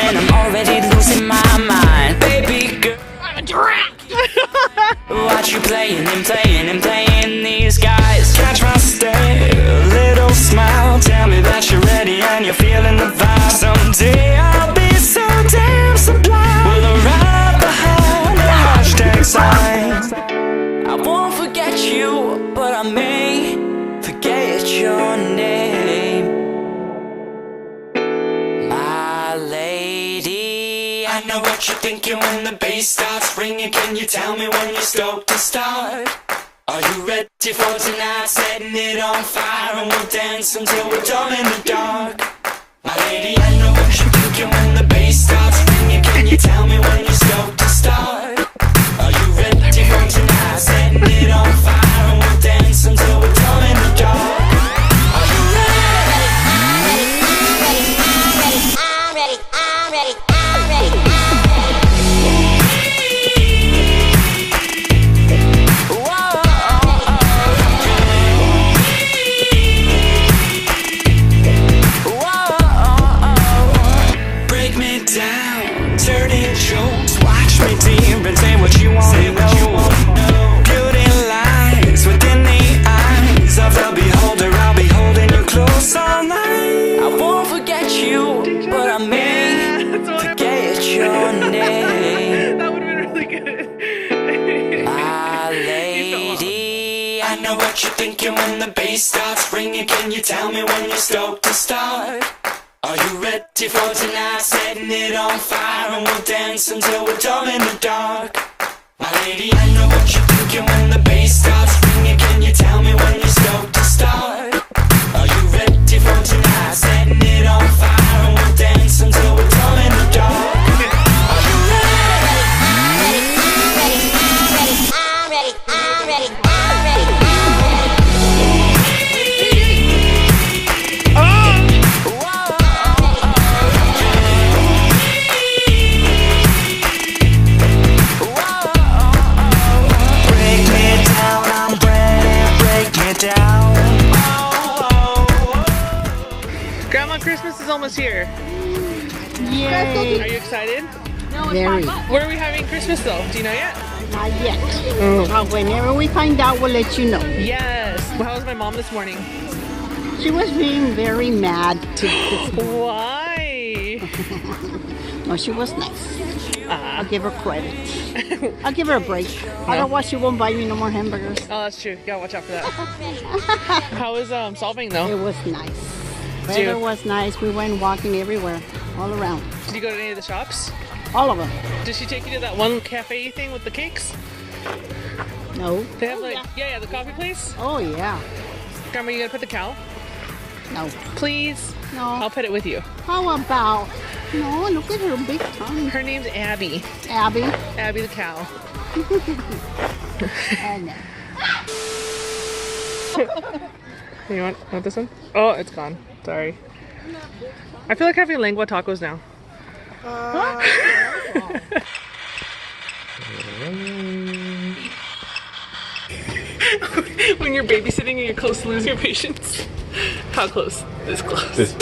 and I'm already losing my mind. Baby girl, I'm a drunk. Watch you playing these guys. Catch my stare, little smile. Tell me that you're ready and you're feeling the vibe. Someday I'll be so damn sublime. We'll arrive behind the hashtag sign. I won't forget you, but I may forget your name. My lady, I know what you're thinking when the bass starts ringing. Can you tell me when you're stoked to start? Are you ready for tonight? Setting it on fire and we'll dance until we're done in the dark. My lady, I know what you're thinking when the bass starts ringing. Can you tell me when you're stoked to start? Are you ready for tonight? Setting it on fire and we'll dance until we're done in the dark. Are you ready? I'm ready. I'm ready. I'm ready. I'm ready. When the bass starts ringing, can you tell me when you're stoked to start? Are you ready for tonight? Setting it on fire and we'll dance until we're done in the dark. My lady, I know what you're thinking when the bass starts ringing. Can you tell me when you're stoked to start? Are you ready for tonight? Setting it on fire and we'll dance until we're done in the dark. Are you ready? I'm ready. I'm ready. I'm ready. Grandma, Christmas is almost here. Yay. Are you excited? Very. Where are we having Christmas though? Do you know yet? Not yet. Whenever we find out, we'll let you know. Yes. Well, how was my mom this morning? She was being very mad. Why? No, she was nice. I'll give her credit. I'll give her a break. Otherwise, she won't buy me no more hamburgers. Oh, that's true. You gotta watch out for that. How was solving though? It was nice. Weather was nice. We went walking everywhere, all around. Did you go to any of the shops? All of them. Did she take you to that one cafe thing with the cakes? No. They have yeah, the coffee place? Oh, yeah. Grandma, you gonna pet the cow? No. Please? No. I'll pet it with you. How about? No, look at her big tongue. Her name's Abby. Abby? Abby the cow. I know. You want this one? Oh, it's gone. Sorry. I feel like having lengua tacos now. When you're babysitting and you're close to losing your patience. How close? This close.